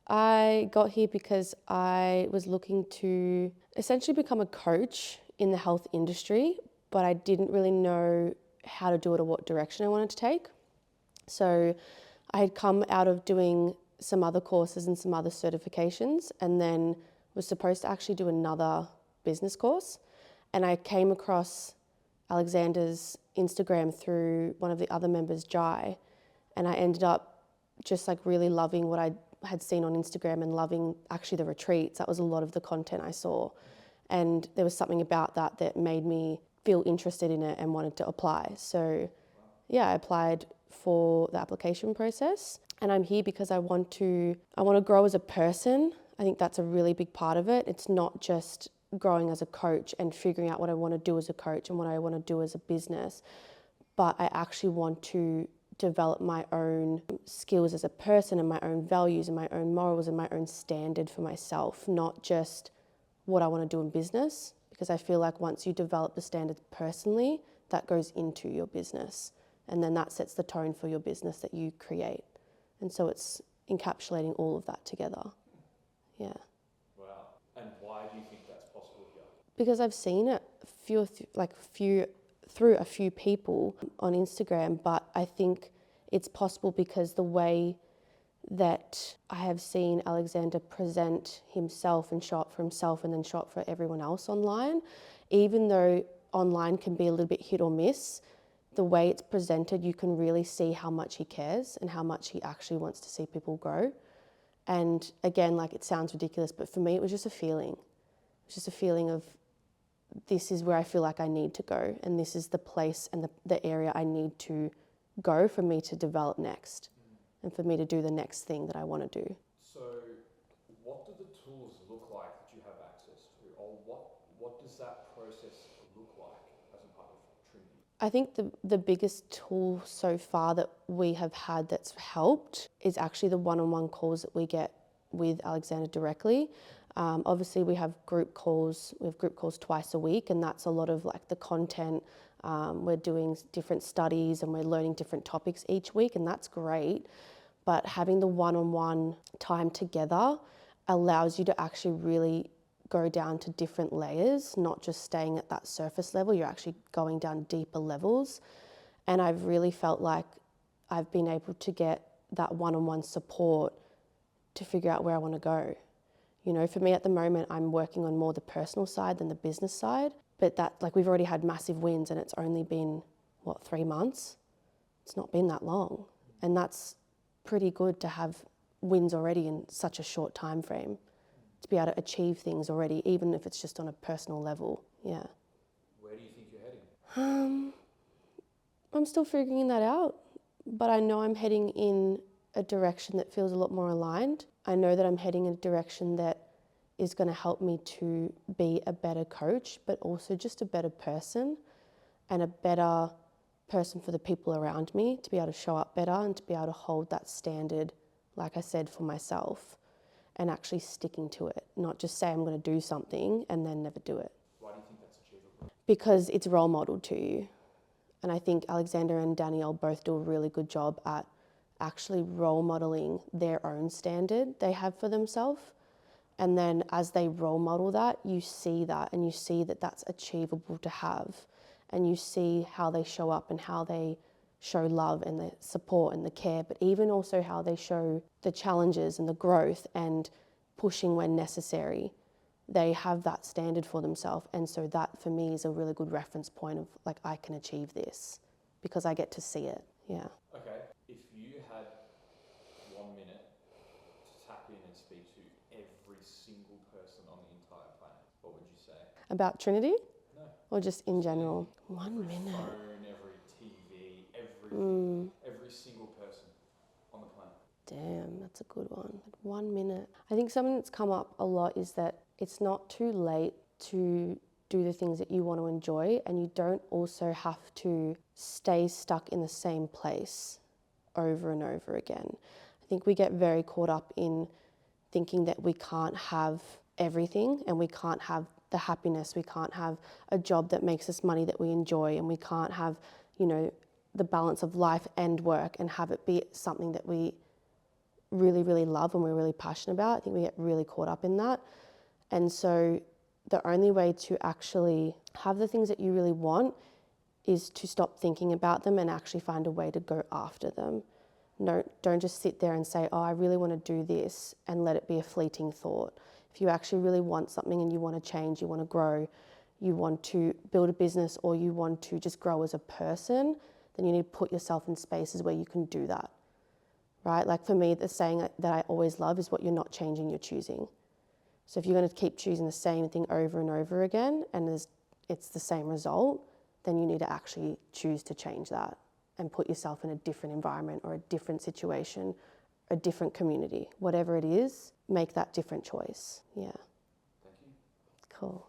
I got here because I was looking to essentially become a coach in the health industry, but I didn't really know how to do it or what direction I wanted to take. So I had come out of doing some other courses and some other certifications, and then was supposed to actually do another business course. And I came across Alexander's Instagram through one of the other members, Jai, and I ended up just like really loving what I had seen on Instagram and loving actually the retreats. That was a lot of the content I saw. And there was something about that that made me feel interested in it and wanted to apply. So yeah, I applied for the application process, and I'm here because I want to grow as a person. I think that's a really big part of it. It's not just growing as a coach and figuring out what I want to do as a coach and what I want to do as a business, but I actually want to develop my own skills as a person and my own values and my own morals and my own standard for myself, not just what I want to do in business, because I feel like once you develop the standards personally, that goes into your business, and then that sets the tone for your business that you create. And so it's encapsulating all of that together. Yeah. Wow. And why do you think that's possible here? Because I've seen it through a few people on Instagram, but I think it's possible because the way that I have seen Alexander present himself and show up for himself and then show up for everyone else online, even though online can be a little bit hit or miss, the way it's presented, you can really see how much he cares and how much he actually wants to see people grow. And again, like, it sounds ridiculous, but for me, it was just a feeling. It was just a feeling of, this is where I feel like I need to go, and this is the place and the area I need to go for me to develop next and for me to do the next thing that I want to do. So what do the tools look like that you have access to, or what does that process look like as a part of Trinity? I think the biggest tool so far that we have had that's helped is actually the one-on-one calls that we get with Alexander directly. Obviously, we have group calls. We have group calls twice a week, and that's a lot of like the content. We're doing different studies and we're learning different topics each week, and that's great. But having the one-on-one time together allows you to actually really go down to different layers, not just staying at that surface level. You're actually going down deeper levels. And I've really felt like I've been able to get that one-on-one support to figure out where I want to go. You know, for me at the moment, I'm working on more the personal side than the business side. But that, like, we've already had massive wins, and it's only been, 3 months? It's not been that long. And that's pretty good to have wins already in such a short time frame, to be able to achieve things already, even if it's just on a personal level. Yeah. Where do you think you're heading? I'm still figuring that out, but I know I'm heading in a direction that feels a lot more aligned. I know that I'm heading in a direction that is going to help me to be a better coach, but also just a better person and a better person for the people around me, to be able to show up better and to be able to hold that standard, like I said, for myself, and actually sticking to it, not just say I'm going to do something and then never do it. Why do you think that's achievable? Because it's role modeled to you. And I think Alexander and Danielle both do a really good job at actually role modeling their own standard they have for themselves. And then as they role model that, you see that, and you see that that's achievable to have. And you see how they show up and how they show love and the support and the care, but even also how they show the challenges and the growth and pushing when necessary. They have that standard for themselves. And so that for me is a really good reference point of, like, I can achieve this because I get to see it. Yeah. Okay, if you had 1 minute to tap in and speak to every single person on the entire planet, what would you say? About Trinity? No. Or just in general? 1 Every minute. phone, every TV, everything, every single person on the planet. Damn, that's a good one. 1 minute. I think something that's come up a lot is that it's not too late to do the things that you want to enjoy, and you don't also have to stay stuck in the same place over and over again. I think we get very caught up in thinking that we can't have everything, and we can't have the happiness, we can't have a job that makes us money that we enjoy, and we can't have, the balance of life and work and have it be something that we really, really love and we're really passionate about. I think we get really caught up in that. And so the only way to actually have the things that you really want is to stop thinking about them and actually find a way to go after them. No, don't just sit there and say, oh, I really want to do this, and let it be a fleeting thought. If you actually really want something and you want to change, you want to grow, you want to build a business, or you want to just grow as a person, then you need to put yourself in spaces where you can do that, right? Like for me, the saying that I always love is, what you're not changing, you're choosing. So if you're going to keep choosing the same thing over and over again and it's the same result, then you need to actually choose to change that and put yourself in a different environment or a different situation, a different community. Whatever it is, make that different choice. Yeah. Thank you. Cool.